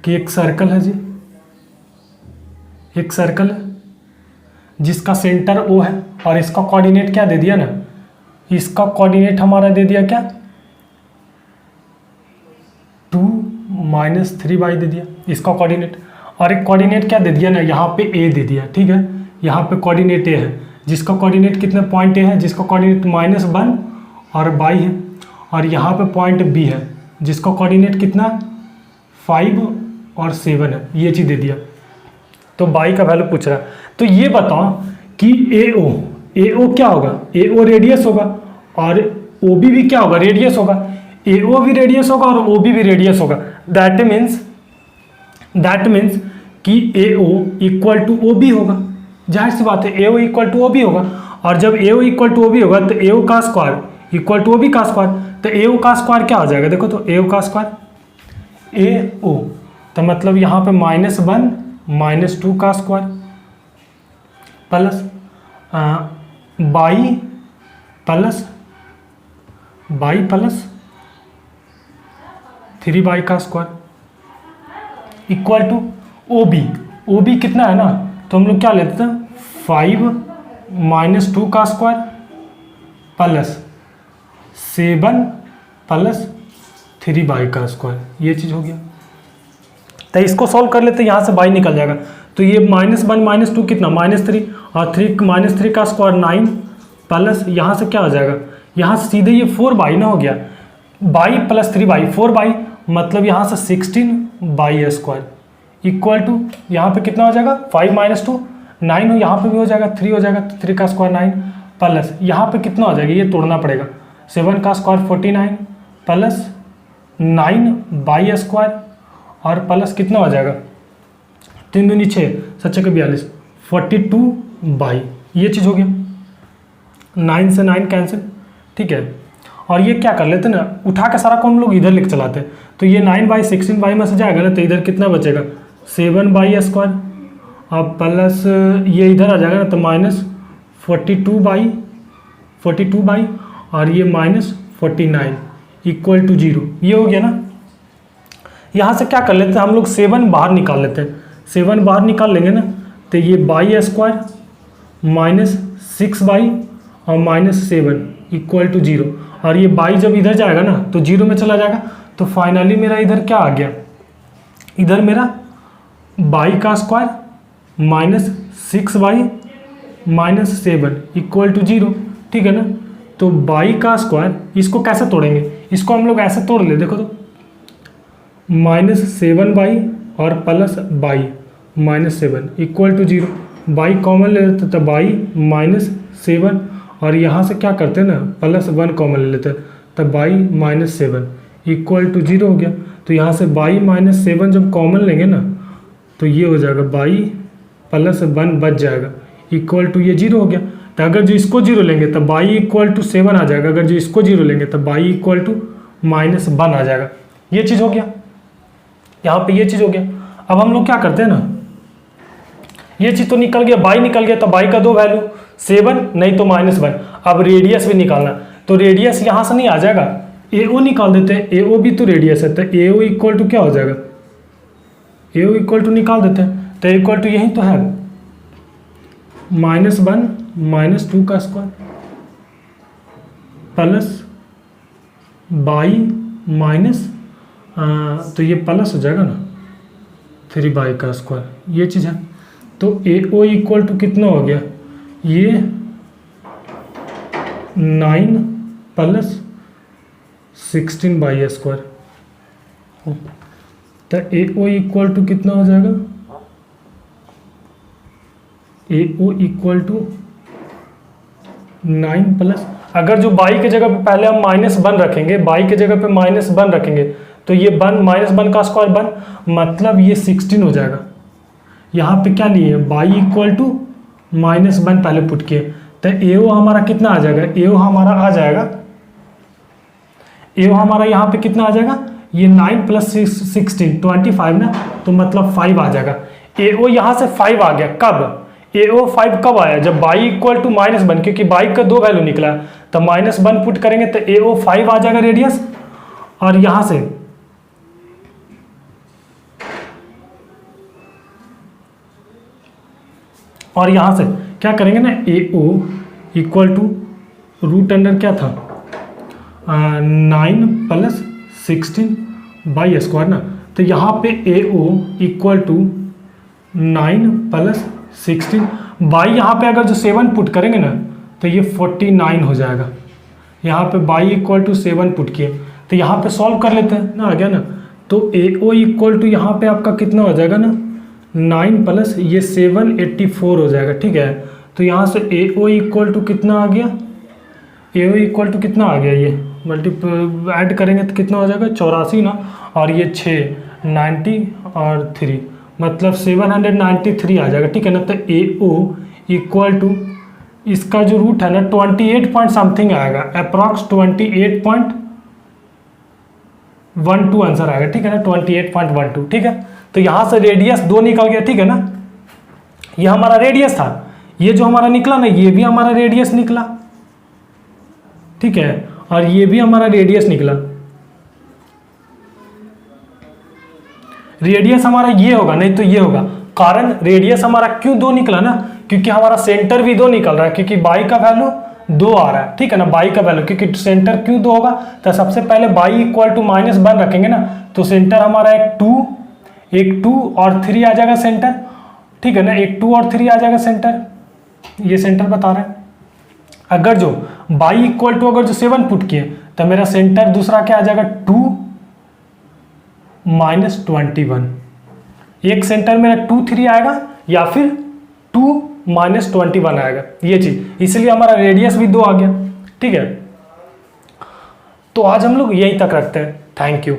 कि एक सर्कल है जी, एक सर्कल है जिसका सेंटर O है, और इसका कोऑर्डिनेट क्या दे दिया ना, इसका कोऑर्डिनेट हमारा दे दिया क्या 2 - 3 दे दिया इसका कोऑर्डिनेट, और एक कोऑर्डिनेट क्या दे दिया ना, यहाँ पे A दे दिया, ठीक है। यहाँ पे कोऑर्डिनेट A है जिसका कोऑर्डिनेट कितने पॉइंट A है, जिसका कोऑर्डिनेट -1 और बाई है, और यहाँ पे पॉइंट B है जिसका कोऑर्डिनेट कितना 5 और 7 है, ये चीज़ दे दिया। तो बाई का वैल्यू पूछ रहा है। तो ये बताओ कि AO क्या होगा, AO रेडियस होगा, और OB भी क्या होगा, रेडियस होगा। AO भी रेडियस होगा और OB भी रेडियस होगा। दैट मीन्स कि AO इक्वल टू OB होगा, जाहिर सी बात है AO इक्वल टू OB होगा। और जब AO इक्वल टू OB होगा तो AO का स्क्वायर इक्वल टू OB का स्क्वायर, तो AO का स्क्वायर क्या हो जाएगा, देखो तो AO का स्क्वायर AO, तो मतलब यहाँ पे -1 - 2 का स्क्वायर प्लस बाई प्लस 3 का स्क्वायर इक्वल टू OB कितना है ना, तो हम लोग क्या लेते हैं 5 - 2 का स्क्वायर प्लस 7 प्लस 3 का स्क्वायर, ये चीज़ हो गया। तो इसको सॉल्व कर लेते हैं, यहाँ से बाई निकल जाएगा। तो ये -1 - 2 कितना -3, और 3 का स्क्वायर 9 प्लस यहाँ से क्या हो जाएगा, यहाँ से सीधे ये 4 ना हो गया, बाई प्लस 3 4 मतलब यहाँ से 16 स्क्वायर इक्वल टू यहाँ पे कितना हो जाएगा 5 - 2 9 हो, यहाँ पे भी हो जाएगा 3 हो जाएगा, तो 3 का स्क्वायर 9 प्लस यहाँ पे कितना हो जाएगा, ये तोड़ना पड़ेगा 7 का स्क्वायर 49 प्लस 9 स्क्वायर और प्लस कितना हो जाएगा 3 दूनी 6 7 के 42 42 ये चीज़ हो गया। 9 से 9 कैंसिल, ठीक है। और ये क्या कर लेते ना, उठा के सारा को हम लोग इधर लिख चलाते हैं, तो ये 9/16 में से जाएगा ना, तो इधर कितना बचेगा 7 स्क्वायर, और प्लस ये इधर आ जाएगा ना, तो -42 और ये -49 इक्वल टू 0, ये हो गया ना। यहाँ से क्या कर लेते हैं हम लोग 7 बाहर निकाल लेते हैं, 7 बाहर निकाल लेंगे ना, तो ये बाई स्क्वायर -6 और -7 इक्वल टू 0, और ये बाई जब इधर जाएगा ना तो 0 में चला जाएगा। तो फाइनली मेरा इधर क्या आ गया, इधर मेरा बाई का स्क्वायर -6 - 7 इक्वल टू 0, ठीक है ना। तो बाई का स्क्वायर, इसको कैसे तोड़ेंगे, इसको हम लोग ऐसे तोड़ ले, देखो तो -7 और plus Y -7 equal to 0, Y common ले लेते तो बाई -7, और यहाँ से क्या करते हैं ना +1 कॉमन ले लेते हैं, तो बाई -7 इक्वल टू 0 हो गया। तो यहाँ से बाई -7 जब कॉमन लेंगे ना, तो ये हो जाएगा बाई +1 बच जाएगा इक्वल टू ये 0 हो गया। तो अगर जो इसको 0 लेंगे तो बाई इक्वल टू 7 आ जाएगा, अगर जो इसको 0 लेंगे तो बाई इक्वल टू -1 आ जाएगा, ये चीज़ हो गया। यहाँ पे ये चीज़ हो गया। अब हम लोग क्या करते हैं ना, ये चीज़ तो निकल गया, बाई निकल गया, तो बाई का 2 वैल्यू 7 नहीं तो -1। अब रेडियस भी निकालना, तो रेडियस यहाँ से नहीं आ जाएगा, AO निकाल देते हैं, AO भी तो रेडियस है, तो AO इक्वल टू क्या हो जाएगा, AO इक्वल टू निकाल देते हैं, तो इक्वल टू यही तो है -1 - 2 का स्क्वायर प्लस बाई माइनस तो ये प्लस हो जाएगा ना 3 का स्क्वायर, ये चीज़ है। तो AO इक्वल टू कितना हो गया, ये 9 प्लस 16 स्क्वायर, तो AO इक्वल टू कितना हो जाएगा, AO इक्वल टू 9 प्लस, अगर जो बाई के जगह पे पहले हम -1 रखेंगे, बाई के जगह पे -1 रखेंगे, तो ये -1 का स्क्वायर 1 मतलब ये 16 हो जाएगा। यहाँ पे क्या लिए बाई इक्वल टू -1 पहले पुट किए, तो AO हमारा कितना आ जाएगा, AO हमारा आ जाएगा, AO हमारा यहाँ पे कितना आ जाएगा, ये 9 प्लस 16 25 ना, तो मतलब 5 आ जाएगा। ए ओ यहाँ से 5 आ गया, कब ए ओ 5 कब आया, जब y इक्वल टू -1, क्योंकि y का 2 वैल्यू निकला तो -1 पुट करेंगे तो ए ओ 5 आ जाएगा रेडियस। और यहाँ से क्या करेंगे ना, A O equal to root under क्या था 9 + 16/² ना, तो यहाँ पे A O equal to 9 + 16 by, यहाँ पे अगर जो 7 पुट करेंगे ना तो ये 49 हो जाएगा। यहाँ पे y इक्वल टू 7 पुट किए तो यहाँ पे सॉल्व कर लेते हैं ना, आ गया ना। तो ए ओ इक्वल टू यहाँ पे आपका कितना हो जाएगा ना 9 प्लस ये 7 84 हो जाएगा, ठीक है। तो यहाँ से ए ओ इक्वल टू कितना आ गया, ए ओ इक्वल टू कितना आ गया, ये ऐड करेंगे तो कितना हो जाएगा 84 ना, और ये 6 90 और 3 मतलब 793 आ जाएगा, ठीक है ना। तो ए ओ इक्वल टू इसका जो रूट है ना 28 पॉइंट समथिंग आएगा, अप्रॉक्स 28.12 आंसर आएगा, ठीक है ना, 28.12, ठीक है। तो यहाँ से रेडियस 2 निकल गया, ठीक है ना, ये हमारा रेडियस था, ये जो हमारा निकला ना ये भी हमारा रेडियस निकला, ठीक है, और ये भी हमारा रेडियस निकला। रेडियस हमारा ये होगा नहीं तो ये होगा, कारण रेडियस हमारा क्यों 2 निकला ना, क्योंकि हमारा सेंटर भी 2 निकल रहा है, क्योंकि बाई का वैल्यू 2 आ रहा है, ठीक है ना, बाई का वैल्यू, क्योंकि सेंटर क्यों 2 होगा, तो सबसे पहले बाई इक्वल टू -1 रखेंगे ना, तो सेंटर हमारा एक 2 और 3 आ जाएगा सेंटर, ठीक है ना, एक 2 और 3 आ जाएगा सेंटर, ये सेंटर बता रहा है। अगर जो बाई इक्वल टू अगर जो 7 पुट किए तो मेरा सेंटर दूसरा क्या आ जाएगा 2 - 21, एक सेंटर मेरा 2 3 आएगा या फिर 2 - 21 आएगा, ये चीज, इसलिए हमारा रेडियस भी 2 आ गया, ठीक है। तो आज हम लोग यहीं तक रखते हैं, थैंक यू।